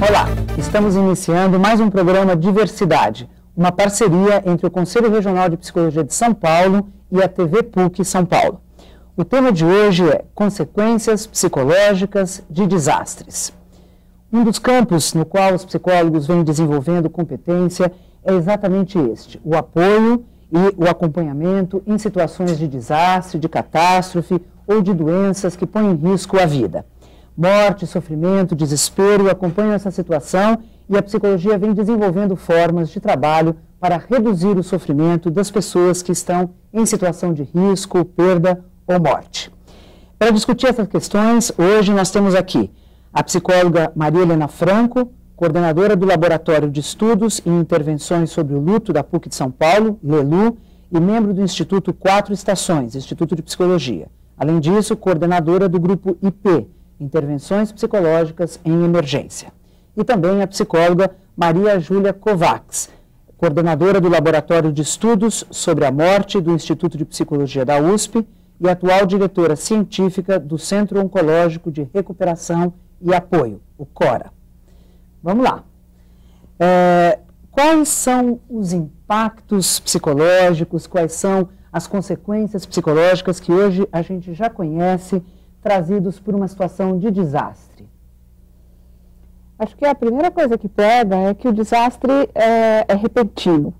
Olá, estamos iniciando mais um programa Diversidade, uma parceria entre o Conselho Regional de Psicologia de São Paulo e a TV PUC São Paulo. O tema de hoje é Consequências Psicológicas de Desastres. Um dos campos no qual os psicólogos vêm desenvolvendo competência é exatamente este, o apoio e o acompanhamento em situações de desastre, de catástrofe ou de doenças que põem em risco a vida. Morte, sofrimento, desespero acompanham essa situação e a psicologia vem desenvolvendo formas de trabalho para reduzir o sofrimento das pessoas que estão em situação de risco, perda ou morte. Para discutir essas questões, hoje nós temos aqui a psicóloga Maria Helena Franco, coordenadora do Laboratório de Estudos e Intervenções sobre o Luto da PUC de São Paulo, LELU, e membro do Instituto Quatro Estações, Instituto de Psicologia. Além disso, coordenadora do Grupo IP, Intervenções Psicológicas em Emergência. E também a psicóloga Maria Júlia Kovacs, coordenadora do Laboratório de Estudos sobre a Morte do Instituto de Psicologia da USP e atual diretora científica do Centro Oncológico de Recuperação e Apoio, o CORA. Vamos lá. Quais são os impactos psicológicos, quais são as consequências psicológicas que hoje a gente já conhece, trazidos por uma situação de desastre? Acho que a primeira coisa que pega é que o desastre é repentino,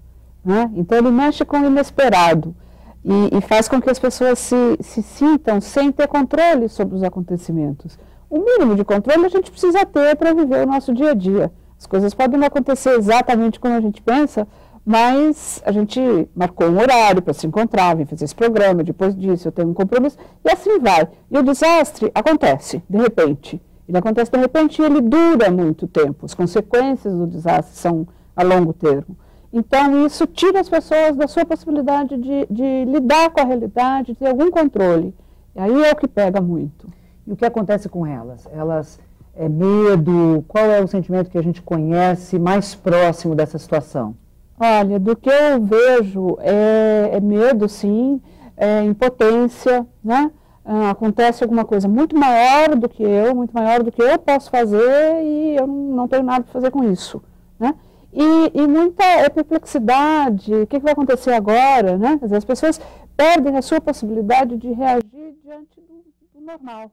né? Então ele mexe com o inesperado e faz com que as pessoas se sintam sem ter controle sobre os acontecimentos. O mínimo de controle a gente precisa ter para viver o nosso dia a dia. As coisas podem não acontecer exatamente como a gente pensa, mas a gente marcou um horário para se encontrar, vem fazer esse programa, depois disso eu tenho um compromisso, e assim vai. E o desastre acontece, de repente. Ele acontece de repente e ele dura muito tempo. As consequências do desastre são a longo termo. Então, isso tira as pessoas da sua possibilidade de lidar com a realidade, de ter algum controle. E aí é o que pega muito. E o que acontece com elas? É medo? Qual é o sentimento que a gente conhece mais próximo dessa situação? Olha, do que eu vejo é medo, sim, é impotência, né? Acontece alguma coisa muito maior do que eu, muito maior do que eu posso fazer e eu não tenho nada para fazer com isso, né? E muita perplexidade, o que vai acontecer agora, né? Quer dizer, as pessoas perdem a sua possibilidade de reagir diante do normal.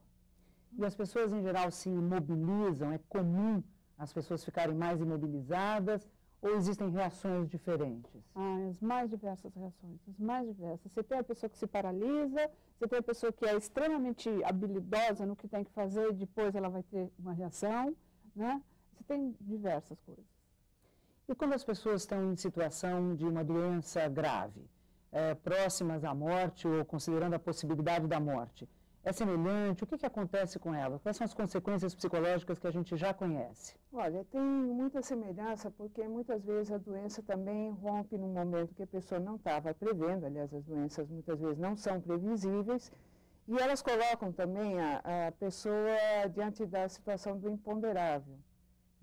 E as pessoas, em geral, se imobilizam? É comum as pessoas ficarem mais imobilizadas ou existem reações diferentes? As mais diversas reações, as mais diversas. Você tem a pessoa que se paralisa, você tem a pessoa que é extremamente habilidosa no que tem que fazer e depois ela vai ter uma reação, né? Você tem diversas coisas. E quando as pessoas estão em situação de uma doença grave, próximas à morte ou considerando a possibilidade da morte, é semelhante? O que acontece com ela? Quais são as consequências psicológicas que a gente já conhece? Olha, tem muita semelhança, porque muitas vezes a doença também rompe num momento que a pessoa não estava prevendo. Aliás, as doenças muitas vezes não são previsíveis, e elas colocam também a pessoa diante da situação do imponderável.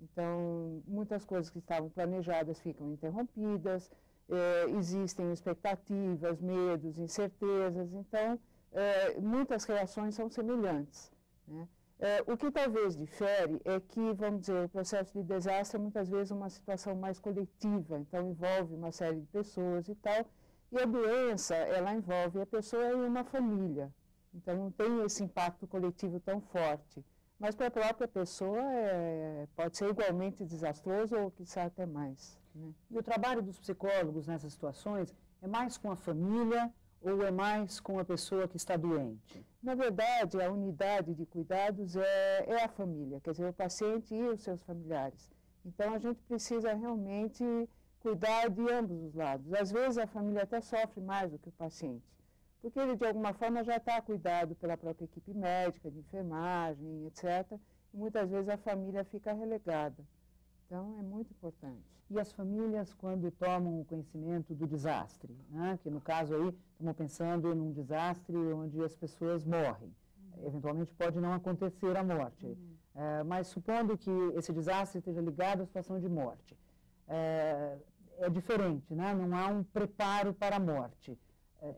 Então, muitas coisas que estavam planejadas ficam interrompidas, existem expectativas, medos, incertezas, então muitas reações são semelhantes, né? O que talvez difere é que, vamos dizer, o processo de desastre é muitas vezes uma situação mais coletiva, então envolve uma série de pessoas e tal, e a doença, ela envolve a pessoa e uma família, então não tem esse impacto coletivo tão forte, mas para a própria pessoa pode ser igualmente desastroso ou quiçá até mais, né? E o trabalho dos psicólogos nessas situações é mais com a família ou é mais com a pessoa que está doente? Na verdade, a unidade de cuidados é a família, quer dizer, o paciente e os seus familiares. Então, a gente precisa realmente cuidar de ambos os lados. Às vezes, a família até sofre mais do que o paciente, porque ele, de alguma forma, já está cuidado pela própria equipe médica, de enfermagem, etc. E muitas vezes a família fica relegada. Então, é muito importante. E as famílias, quando tomam o conhecimento do desastre, né? Que no caso aí, estamos pensando num desastre onde as pessoas morrem. Eventualmente pode não acontecer a morte, mas supondo que esse desastre esteja ligado à situação de morte, é diferente, né? Não há um preparo para a morte.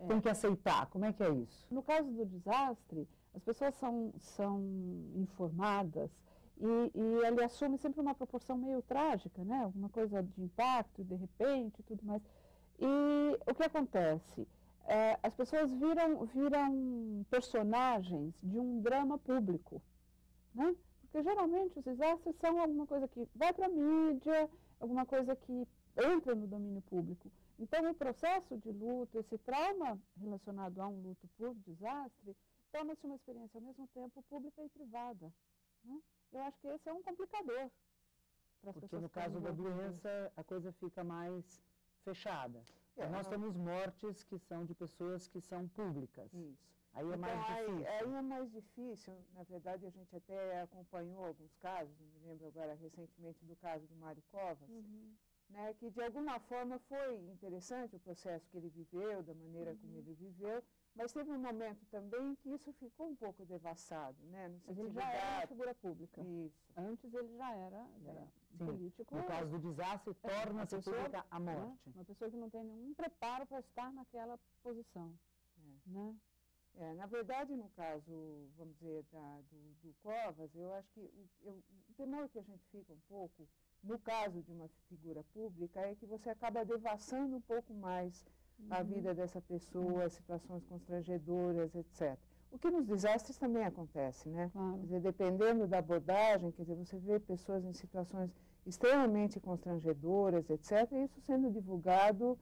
Tem que aceitar. Como é que é isso? No caso do desastre, as pessoas são informadas e ele assume sempre uma proporção meio trágica, né? Alguma coisa de impacto, de repente, tudo mais. E o que acontece? As pessoas viram personagens de um drama público, né? Porque geralmente os desastres são alguma coisa que vai para a mídia, alguma coisa que entra no domínio público. Então, o processo de luto, esse trauma relacionado a um luto por desastre, torna-se uma experiência ao mesmo tempo pública e privada, né? Eu acho que esse é um complicador para as pessoas. Porque no caso da doença, a coisa fica mais fechada. Nós temos mortes que são de pessoas que são públicas. Isso. Aí é mais difícil. Aí é mais difícil. Na verdade, a gente até acompanhou alguns casos, eu me lembro agora recentemente do caso do Mário Covas, né, que de alguma forma foi interessante o processo que ele viveu, da maneira como ele viveu, mas teve um momento também que isso ficou um pouco devassado, né? Mas ele já era uma figura pública. Isso. Antes ele já era político. No caso do desastre, torna-se pública a morte. Uma pessoa que não tem nenhum preparo para estar naquela posição. Né? Na verdade, no caso, vamos dizer, do Covas, eu acho que o temor que a gente fica um pouco, no caso de uma figura pública, é que você acaba devassando um pouco mais a vida dessa pessoa, situações constrangedoras, etc. O que nos desastres também acontece, né? Claro. Quer dizer, dependendo da abordagem, quer dizer, você vê pessoas em situações extremamente constrangedoras, etc., e isso sendo divulgado,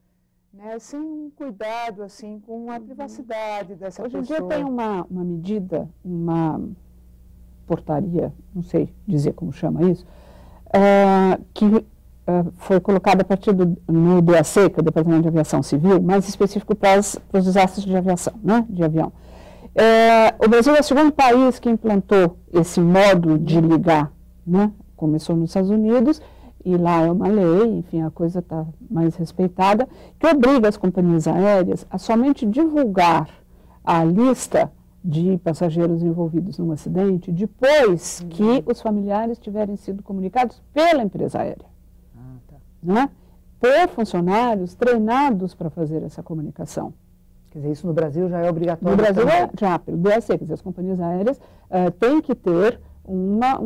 né, sem um cuidado, assim, com a privacidade dessa pessoa. Hoje em dia tem uma medida, uma portaria, não sei dizer como chama isso, que foi colocada a partir no DAC, que é o Departamento de Aviação Civil, mais específico para os desastres de aviação, né, de avião. O Brasil é o segundo país que implantou esse modo de ligar, né? Começou nos Estados Unidos, e lá é uma lei, enfim, a coisa está mais respeitada, que obriga as companhias aéreas a somente divulgar a lista de passageiros envolvidos num acidente depois que os familiares tiverem sido comunicados pela empresa aérea. Né? Por funcionários treinados para fazer essa comunicação. Quer dizer, isso no Brasil já é obrigatório? No Brasil já, pelo DAC, quer dizer, as companhias aéreas têm que ter uma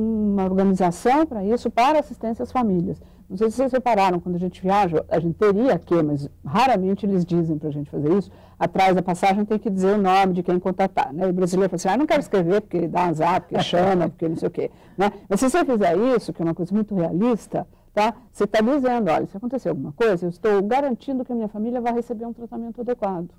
organização para isso, para assistência às famílias. Não sei se vocês repararam, quando a gente viaja, a gente teria que, mas raramente eles dizem para a gente fazer isso, atrás da passagem tem que dizer o nome de quem contatar, né? E o brasileiro fala assim, não quero escrever porque dá azar, porque chama, porque não sei o quê, né? Mas se você fizer isso, que é uma coisa muito realista, tá? Você está dizendo, olha, se acontecer alguma coisa, eu estou garantindo que a minha família vai receber um tratamento adequado.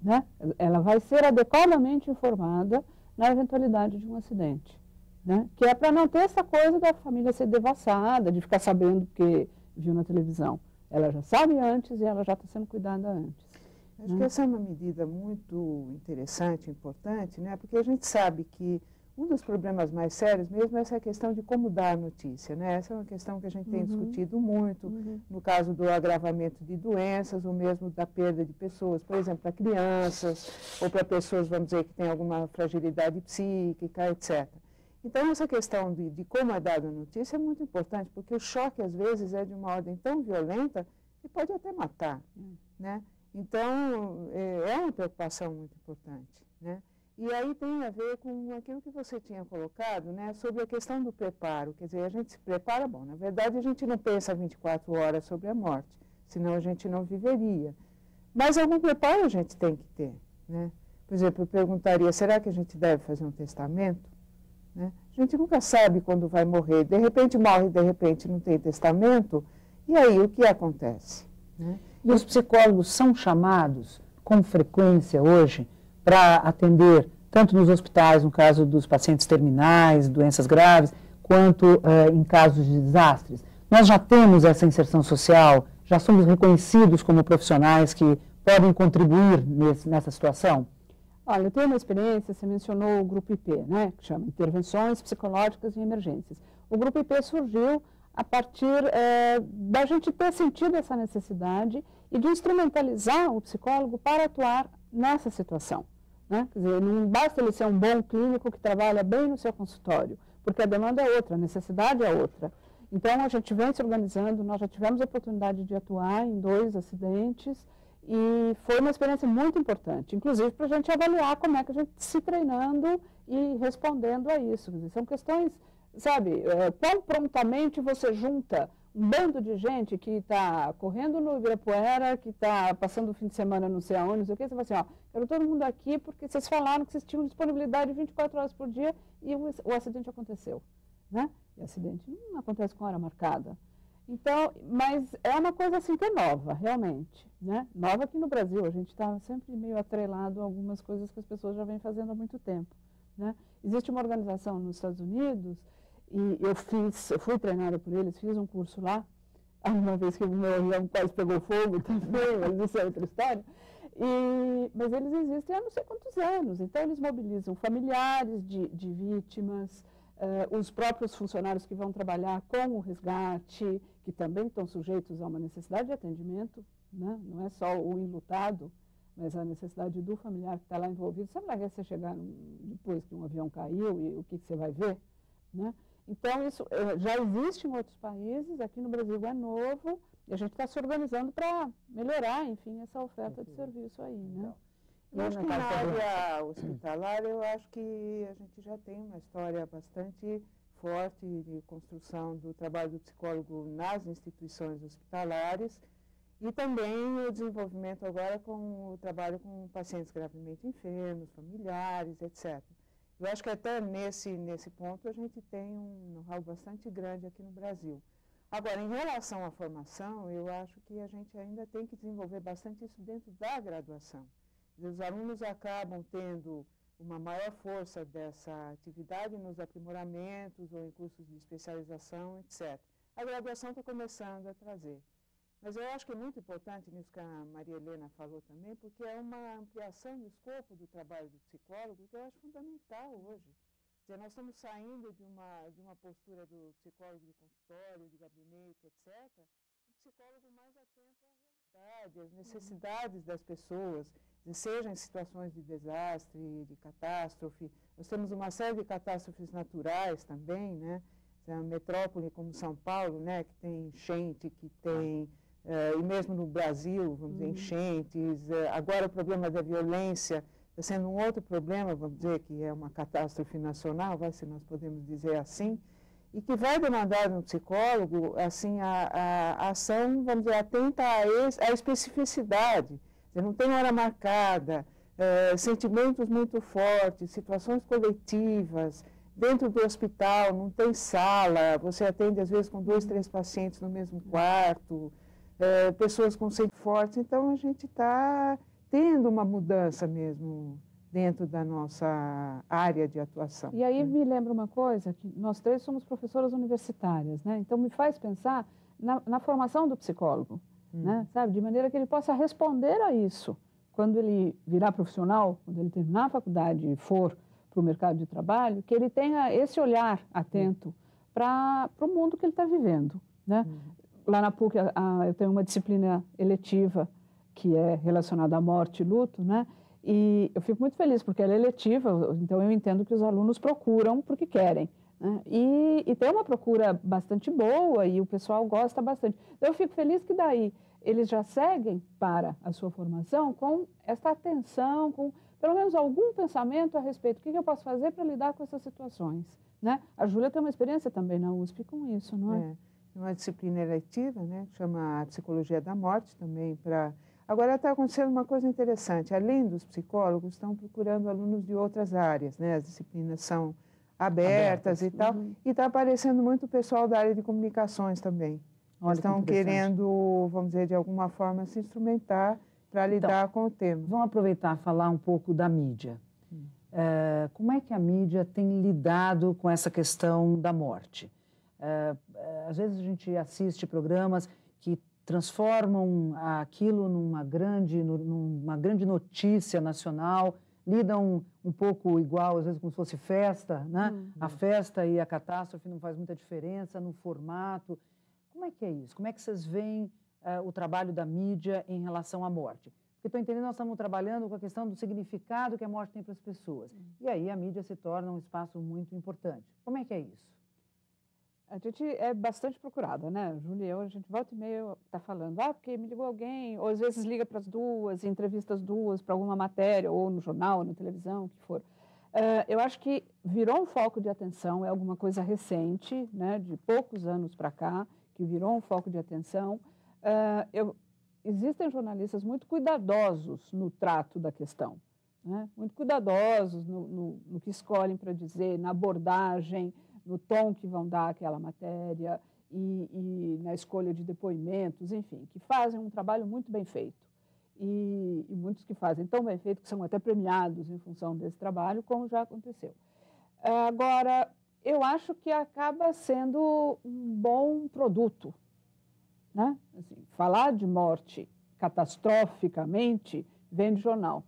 Né? Ela vai ser adequadamente informada na eventualidade de um acidente. Né? Que é para não ter essa coisa da família ser devassada, de ficar sabendo porque viu na televisão. Ela já sabe antes e ela já está sendo cuidada antes. Acho que essa é uma medida muito interessante, importante, né? Porque a gente sabe que um dos problemas mais sérios mesmo é essa questão de como dar a notícia, né? Essa é uma questão que a gente tem discutido muito, no caso do agravamento de doenças, ou mesmo da perda de pessoas, por exemplo, para crianças, ou para pessoas, vamos dizer, que têm alguma fragilidade psíquica, etc. Então, essa questão de como é dada a notícia é muito importante, porque o choque, às vezes, é de uma ordem tão violenta que pode até matar, né? Então, é uma preocupação muito importante, né? E aí tem a ver com aquilo que você tinha colocado, né, sobre a questão do preparo. Quer dizer, a gente se prepara, bom, na verdade a gente não pensa 24 horas sobre a morte, senão a gente não viveria. Mas algum preparo a gente tem que ter, né? Por exemplo, eu perguntaria, será que a gente deve fazer um testamento? Né? A gente nunca sabe quando vai morrer. De repente morre, de repente não tem testamento. E aí, o que acontece? Né? E os psicólogos são chamados com frequência hoje para atender, tanto nos hospitais, no caso dos pacientes terminais, doenças graves, quanto em casos de desastres. Nós já temos essa inserção social, já somos reconhecidos como profissionais que podem contribuir nessa situação? Olha, eu tenho uma experiência, você mencionou o Grupo IP, né, que chama Intervenções Psicológicas em Emergências. O Grupo IP surgiu a partir da gente ter sentido essa necessidade e de instrumentalizar o psicólogo para atuar nessa situação. Né? Quer dizer, não basta ele ser um bom clínico que trabalha bem no seu consultório, porque a demanda é outra, a necessidade é outra. Então, a gente vem se organizando, nós já tivemos a oportunidade de atuar em 2 acidentes e foi uma experiência muito importante, inclusive para a gente avaliar como é que a gente se treinando e respondendo a isso. Quer dizer, são questões sabe, quão prontamente você junta um bando de gente que está correndo no Ibirapuera, que está passando o fim de semana não sei aonde, não sei o quê, você fala assim, ó, quero todo mundo aqui porque vocês falaram que vocês tinham disponibilidade 24 horas por dia e o acidente aconteceu, né? E acidente não acontece com hora marcada. Então, mas é uma coisa assim que é nova, realmente, né? Nova aqui no Brasil, a gente está sempre meio atrelado a algumas coisas que as pessoas já vêm fazendo há muito tempo, né? Existe uma organização nos Estados Unidos, e eu fui treinada por eles, fiz um curso lá, uma vez que o meu avião quase pegou fogo também, mas isso é outra história. Mas eles existem há não sei quantos anos, então eles mobilizam familiares de vítimas, os próprios funcionários que vão trabalhar com o resgate, que também estão sujeitos a uma necessidade de atendimento, né? Não é só o enlutado, mas a necessidade do familiar que está lá envolvido. Sabe lá que você chegar depois que um avião caiu e o que você vai ver, né? Então, isso já existe em outros países, aqui no Brasil é novo, e a gente está se organizando para melhorar, enfim, essa oferta de serviço aí, né? Eu acho que na área hospitalar, eu acho que a gente já tem uma história bastante forte de construção do trabalho do psicólogo nas instituições hospitalares e também o desenvolvimento agora com o trabalho com pacientes gravemente enfermos, familiares, etc. Eu acho que até nesse ponto a gente tem um know-how bastante grande aqui no Brasil. Agora, em relação à formação, eu acho que a gente ainda tem que desenvolver bastante isso dentro da graduação. Os alunos acabam tendo uma maior força dessa atividade nos aprimoramentos ou em cursos de especialização, etc. A graduação está começando a trazer. Mas eu acho que é muito importante nisso que a Maria Helena falou também, porque é uma ampliação do escopo do trabalho do psicólogo que eu acho fundamental hoje. Quer dizer, nós estamos saindo de uma postura do psicólogo de consultório, de gabinete, etc., um psicólogo mais atento à realidade, às necessidades das pessoas, seja em situações de desastre, de catástrofe. Nós temos uma série de catástrofes naturais também, né? A metrópole como São Paulo, né, que tem enchente, que tem... e mesmo no Brasil, vamos dizer, enchentes. Agora o problema da violência está sendo um outro problema, vamos dizer, que é uma catástrofe nacional, se nós podemos dizer assim, e que vai demandar no psicólogo, assim, a ação, vamos dizer, atenta à especificidade. Não tem hora marcada, sentimentos muito fortes, situações coletivas. Dentro do hospital não tem sala, você atende às vezes com 2, 3 pacientes no mesmo quarto, pessoas com sentimentos fortes. Então a gente está tendo uma mudança mesmo dentro da nossa área de atuação. E aí me lembra uma coisa, que nós 3 somos professoras universitárias, né? Então me faz pensar na formação do psicólogo. Né, sabe? De maneira que ele possa responder a isso quando ele virar profissional, quando ele terminar a faculdade e for para o mercado de trabalho, que ele tenha esse olhar atento para o mundo que ele está vivendo. Né? Lá na PUC eu tenho uma disciplina eletiva que é relacionada à morte e luto, né? E eu fico muito feliz porque ela é eletiva, então eu entendo que os alunos procuram porque querem. Né? E tem uma procura bastante boa e o pessoal gosta bastante. Então, eu fico feliz que daí eles já seguem para a sua formação com essa atenção, com pelo menos algum pensamento a respeito do que eu posso fazer para lidar com essas situações. Né? A Júlia tem uma experiência também na USP com isso, não é? É uma disciplina eletiva, né? Chama Psicologia da Morte também. Agora está acontecendo uma coisa interessante. Além dos psicólogos, estão procurando alunos de outras áreas, né? As disciplinas são abertas e tal, e está aparecendo muito pessoal da área de comunicações também. Olha, estão querendo, vamos dizer, de alguma forma se instrumentar para lidar com o tema. Vamos aproveitar e falar um pouco da mídia. Como é que a mídia tem lidado com essa questão da morte? Às vezes a gente assiste programas que transformam aquilo numa grande notícia nacional, lidam um pouco igual, às vezes como se fosse festa, né? A festa e a catástrofe não faz muita diferença no formato. Como é que é isso? Como é que vocês veem o trabalho da mídia em relação à morte? Porque estou entendendo, nós estamos trabalhando com a questão do significado que a morte tem para as pessoas. E aí a mídia se torna um espaço muito importante. Como é que é isso? A gente é bastante procurada, né, Júlia? A gente volta e meia está falando, porque me ligou alguém, ou às vezes liga para as duas, entrevista as duas para alguma matéria, ou no jornal, ou na televisão, o que for. Eu acho que virou um foco de atenção, é alguma coisa recente, né, de poucos anos para cá, que virou um foco de atenção. Existem jornalistas muito cuidadosos no trato da questão, né, muito cuidadosos no que escolhem para dizer, na abordagem, no tom que vão dar àquela matéria e na escolha de depoimentos, enfim, que fazem um trabalho muito bem feito. E muitos que fazem tão bem feito que são até premiados em função desse trabalho, como já aconteceu. Agora, eu acho que acaba sendo um bom produto, né? Assim, falar de morte catastroficamente vem de jornal,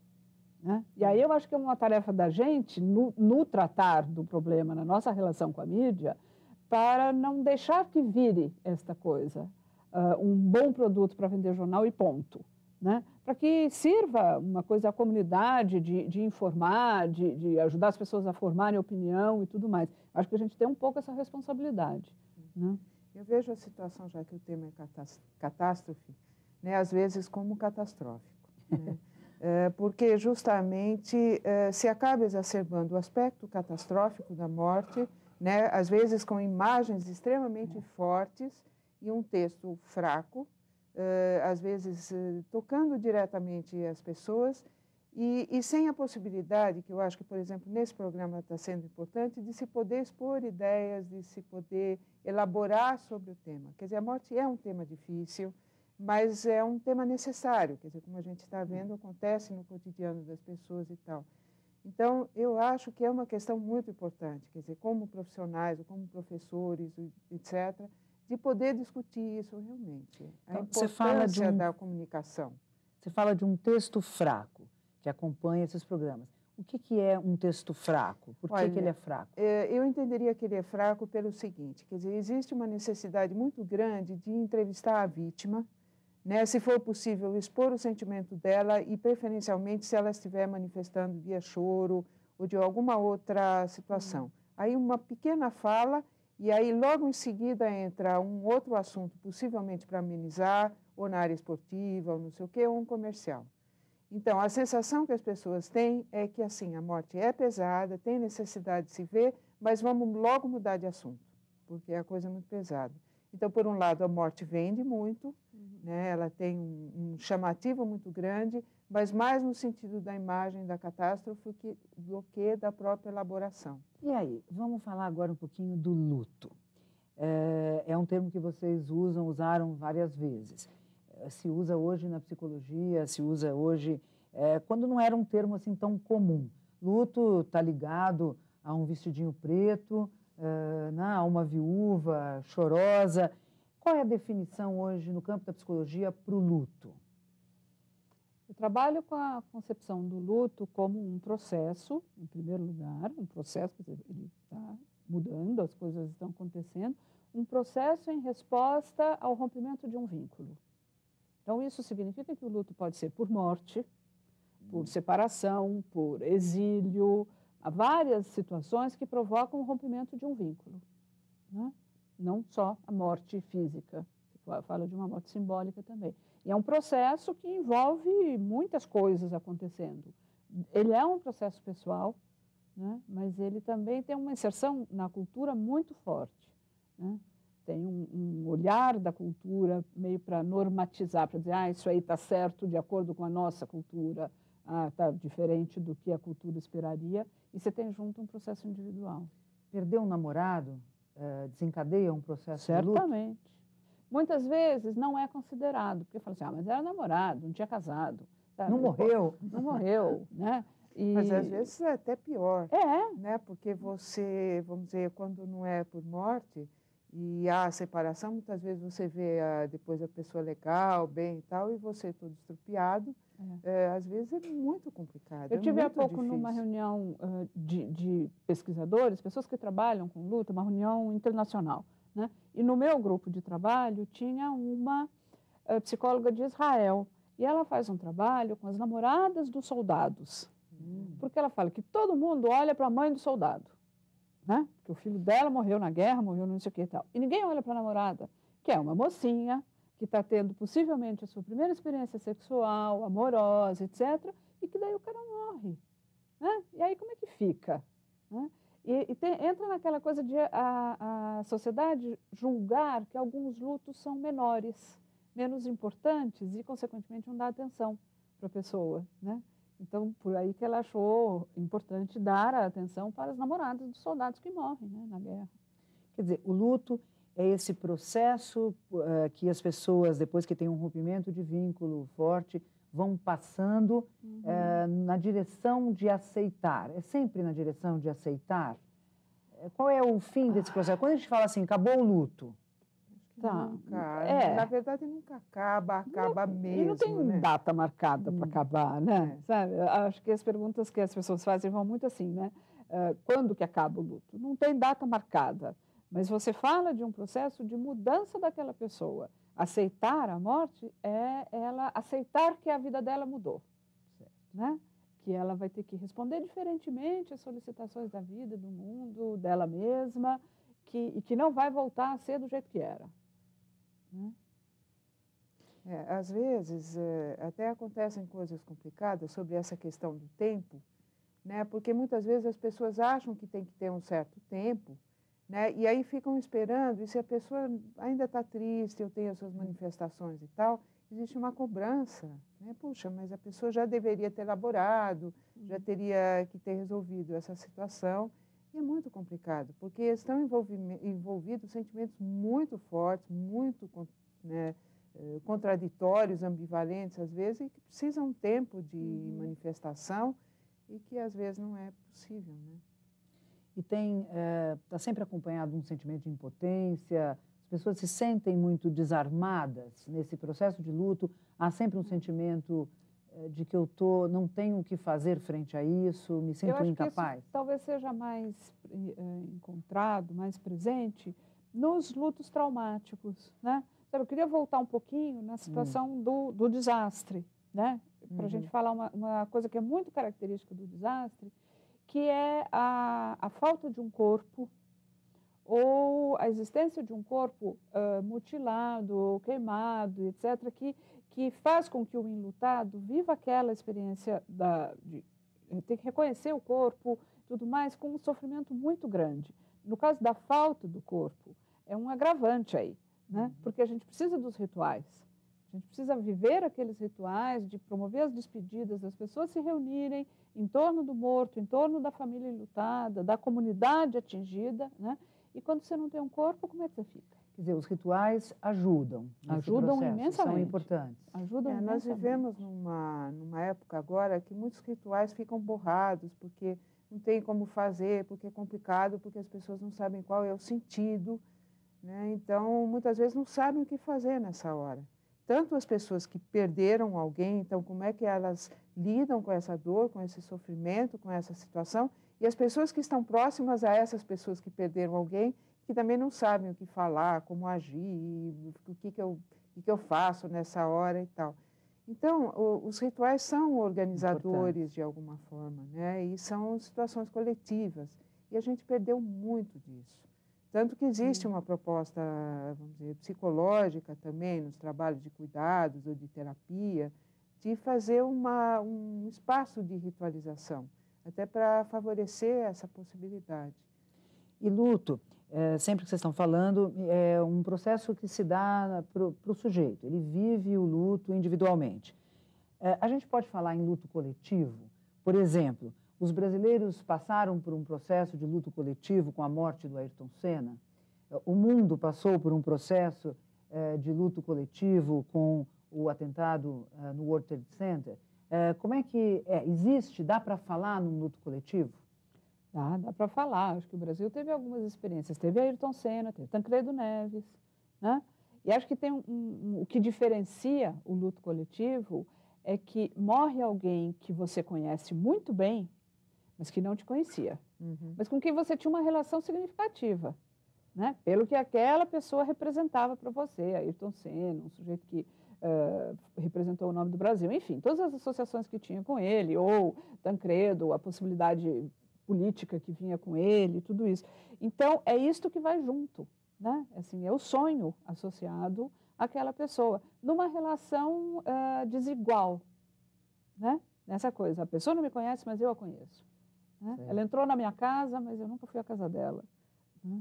né? E aí eu acho que é uma tarefa da gente, no tratar do problema, na nossa relação com a mídia, para não deixar que vire esta coisa, um bom produto para vender jornal e ponto. Né? Para que sirva uma coisa à comunidade, de informar, de ajudar as pessoas a formarem opinião e tudo mais. Acho que a gente tem um pouco essa responsabilidade. Né? Eu vejo a situação, já que o tema é catástrofe, né, às vezes como catastrófico. Né? Porque justamente se acaba exacerbando o aspecto catastrófico da morte, né, às vezes com imagens extremamente fortes e um texto fraco, às vezes tocando diretamente as pessoas e sem a possibilidade, que eu acho que, por exemplo, nesse programa está sendo importante, de se poder expor ideias, de se poder elaborar sobre o tema. Quer dizer, a morte é um tema difícil, mas é um tema necessário, quer dizer, como a gente está vendo, acontece no cotidiano das pessoas e tal. Então, eu acho que é uma questão muito importante, quer dizer, como profissionais, ou como professores, etc., de poder discutir isso realmente. A importância da comunicação. Você fala de um texto fraco que acompanha esses programas. O que é um texto fraco? Por que ele é fraco? Eu entenderia que ele é fraco pelo seguinte, quer dizer, existe uma necessidade muito grande de entrevistar a vítima, né, se for possível expor o sentimento dela e, preferencialmente, se ela estiver manifestando via choro ou de alguma outra situação. Aí uma pequena fala e aí logo em seguida entra um outro assunto, possivelmente para amenizar, ou na área esportiva, ou não sei o quê, ou um comercial. Então, a sensação que as pessoas têm é que, assim, a morte é pesada, tem necessidade de se ver, mas vamos logo mudar de assunto, porque a coisa é muito pesada. Então, por um lado, a morte vende muito, né? Ela tem um chamativo muito grande, mas mais no sentido da imagem da catástrofe do que da própria elaboração. E aí, vamos falar agora um pouquinho do luto. É um termo que vocês usaram várias vezes. Se usa hoje na psicologia, se usa hoje, quando não era um termo assim tão comum. Luto está ligado a um vestidinho preto, a uma viúva chorosa. Qual é a definição hoje no campo da psicologia para o luto? Eu trabalho com a concepção do luto como um processo, em primeiro lugar, um processo, quer dizer, ele está mudando, as coisas estão acontecendo, um processo em resposta ao rompimento de um vínculo. Então, isso significa que o luto pode ser por morte, por separação, por exílio, há várias situações que provocam o rompimento de um vínculo, né? Não só a morte física, se fala de uma morte simbólica também. E é um processo que envolve muitas coisas acontecendo. Ele é um processo pessoal, né? Mas ele também tem uma inserção na cultura muito forte, né? Tem um olhar da cultura meio para normatizar, para dizer, isso aí está certo de acordo com a nossa cultura, está diferente do que a cultura esperaria, e você tem junto um processo individual. Perder um namorado desencadeia um processo de luto? Certamente. Muitas vezes não é considerado, porque fala assim, mas era namorado, não tinha casado. Sabe? Não morreu. Não morreu, né? Mas às vezes é até pior. Né? Porque você, vamos dizer, quando não é por morte e há separação, muitas vezes você vê depois a pessoa legal, bem e tal, e você todo estrupiado. Às vezes é muito complicado. Eu tive há pouco numa reunião de pesquisadores, pessoas que trabalham com luto, uma reunião internacional, né? E no meu grupo de trabalho tinha uma psicóloga de Israel, e ela faz um trabalho com as namoradas dos soldados, porque ela fala que todo mundo olha para a mãe do soldado, né? Porque o filho dela morreu na guerra, morreu não sei o que e tal, e ninguém olha para a namorada, que é uma mocinha, que está tendo possivelmente a sua primeira experiência sexual, amorosa, etc., e que daí o cara morre. né? E aí como é que fica? Né? Entra naquela coisa de a sociedade julgar que alguns lutos são menores, menos importantes e, consequentemente, não dá atenção para a pessoa, né? Então, por aí que ela achou importante dar a atenção para as namoradas dos soldados que morrem, né, na guerra. Quer dizer, o luto é esse processo que as pessoas, depois que tem um rompimento de vínculo forte, vão passando na direção de aceitar. É sempre na direção de aceitar? Qual é o fim desse processo? Quando a gente fala assim, acabou o luto. Tá. Na verdade, nunca acaba mesmo. E não tem data marcada para acabar, né? Sabe? Acho que as perguntas que as pessoas fazem vão muito assim, né? Quando que acaba o luto? Não tem data marcada, mas você fala de um processo de mudança daquela pessoa. Aceitar a morte é ela aceitar que a vida dela mudou, certo, né? Que ela vai ter que responder diferentemente às solicitações da vida, do mundo, dela mesma, e que não vai voltar a ser do jeito que era. Né? Às vezes, até acontecem coisas complicadas sobre essa questão do tempo, né? Porque muitas vezes as pessoas acham que tem que ter um certo tempo, né? E aí ficam esperando, e se a pessoa ainda está triste, ou tem as suas manifestações e tal, existe uma cobrança, né? Puxa, mas a pessoa já deveria ter elaborado, já teria que ter resolvido essa situação. E é muito complicado, porque estão envolvidos sentimentos muito fortes, muito, né, contraditórios, ambivalentes, às vezes, e que precisam de tempo de manifestação e que, às vezes, não é possível. Né? E está sempre acompanhado de um sentimento de impotência, as pessoas se sentem muito desarmadas nesse processo de luto, há sempre um sentimento de que eu não tenho o que fazer frente a isso, me sinto incapaz? Isso talvez seja mais encontrado, mais presente nos lutos traumáticos, né? Eu queria voltar um pouquinho na situação do desastre, né? Para a gente falar uma coisa que é muito característica do desastre, que é a falta de um corpo ou a existência de um corpo mutilado ou queimado, etc., que faz com que o enlutado viva aquela experiência de ter que reconhecer o corpo, tudo mais, com um sofrimento muito grande. No caso da falta do corpo, é um agravante aí, né? Porque a gente precisa dos rituais. A gente precisa viver aqueles rituais de promover as despedidas, das pessoas se reunirem em torno do morto, em torno da família enlutada, da comunidade atingida, né? E quando você não tem um corpo, como é que você fica? Quer dizer, os rituais ajudam imensamente. São importantes. Nós vivemos numa época agora que muitos rituais ficam borrados, porque não tem como fazer, porque é complicado, porque as pessoas não sabem qual é o sentido, né? Então, muitas vezes não sabem o que fazer nessa hora. Tanto as pessoas que perderam alguém, então como é que elas lidam com essa dor, com esse sofrimento, com essa situação, e as pessoas que estão próximas a essas pessoas que perderam alguém, que também não sabem o que falar, como agir, o que eu faço nessa hora e tal. Então, os rituais são organizadores de alguma forma, né? E são situações coletivas. E a gente perdeu muito disso. Tanto que existe uma proposta, vamos dizer, psicológica também, nos trabalhos de cuidados ou de terapia, de fazer um espaço de ritualização, até para favorecer essa possibilidade. E luto, sempre que vocês estão falando, é um processo que se dá para o sujeito, ele vive o luto individualmente. A gente pode falar em luto coletivo? Por exemplo, os brasileiros passaram por um processo de luto coletivo com a morte do Ayrton Senna. O mundo passou por um processo de luto coletivo com o atentado no World Trade Center. Como é que existe? Dá para falar num luto coletivo? Dá para falar. Acho que o Brasil teve algumas experiências. Teve Ayrton Senna, teve Tancredo Neves, né? E acho que tem o que diferencia o luto coletivo é que morre alguém que você conhece muito bem, mas que não te conhecia, mas com quem você tinha uma relação significativa, né? Pelo que aquela pessoa representava para você, Ayrton Senna, um sujeito que representou o nome do Brasil, enfim, todas as associações que tinha com ele, ou Tancredo, a possibilidade política que vinha com ele, tudo isso. Então, é isto que vai junto, né? Assim, é o sonho associado àquela pessoa, numa relação desigual, né? Nessa coisa, a pessoa não me conhece, mas eu a conheço. Né? Ela entrou na minha casa, mas eu nunca fui à casa dela. Né?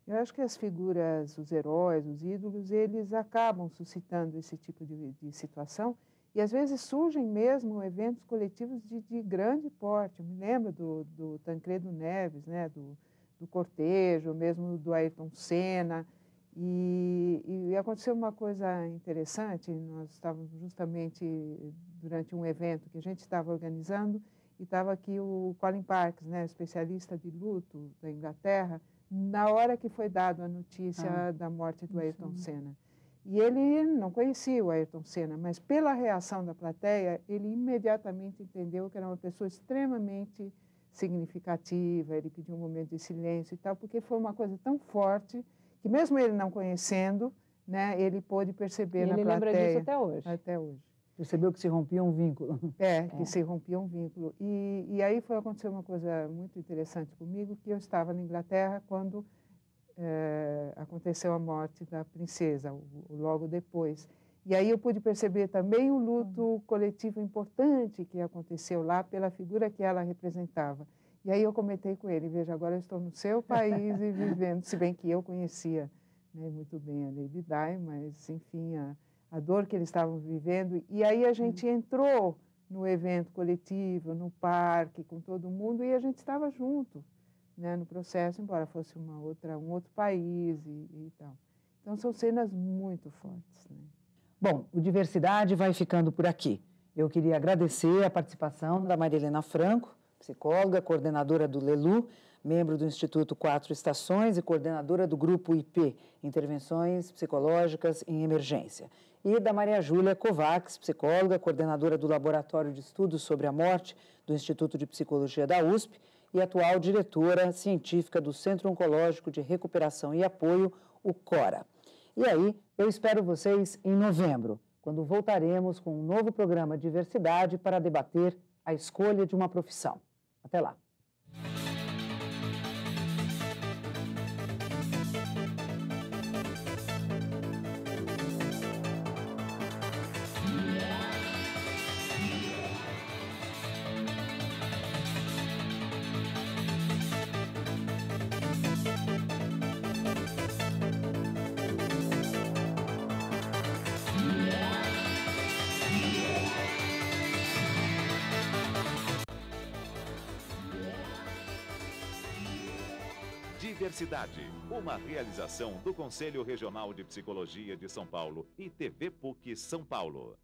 Eu acho que as figuras, os heróis, os ídolos, eles acabam suscitando esse tipo de situação e às vezes surgem mesmo eventos coletivos de grande porte. Eu me lembro do Tancredo Neves, né, do cortejo, mesmo do Ayrton Senna. E aconteceu uma coisa interessante, nós estávamos justamente durante um evento que a gente estava organizando e estava aqui o Colin Parkes, né, especialista de luto da Inglaterra, na hora que foi dada a notícia da morte do Ayrton Senna. E ele não conhecia o Ayrton Senna, mas pela reação da plateia, ele imediatamente entendeu que era uma pessoa extremamente significativa, ele pediu um momento de silêncio e tal, porque foi uma coisa tão forte que mesmo ele não conhecendo, né, ele pôde perceber na plateia. Ele lembra disso até hoje. Até hoje. Percebeu que se rompia um vínculo. Que se rompia um vínculo. E aí aconteceu uma coisa muito interessante comigo, que eu estava na Inglaterra quando aconteceu a morte da princesa, logo depois. E aí eu pude perceber também o luto coletivo importante que aconteceu lá pela figura que ela representava. E aí eu comentei com ele, veja, agora eu estou no seu país e vivendo, se bem que eu conhecia, né, muito bem a Lady Di, mas enfim, a dor que eles estavam vivendo. E aí a gente entrou no evento coletivo, no parque, com todo mundo, e a gente estava junto, né, no processo, embora fosse um outro país e tal. Então são cenas muito fortes, né? Bom, o Diversidade vai ficando por aqui. Eu queria agradecer a participação da Maria Helena Franco, psicóloga, coordenadora do LELU, membro do Instituto Quatro Estações e coordenadora do Grupo IP, Intervenções Psicológicas em Emergência. E da Maria Júlia Kovacs, psicóloga, coordenadora do Laboratório de Estudos sobre a Morte do Instituto de Psicologia da USP e atual diretora científica do Centro Oncológico de Recuperação e Apoio, o CORA. E aí, eu espero vocês em novembro, quando voltaremos com um novo programa Diversidade para debater a escolha de uma profissão. Até lá. Diversidade, uma realização do Conselho Regional de Psicologia de São Paulo e TV PUC São Paulo.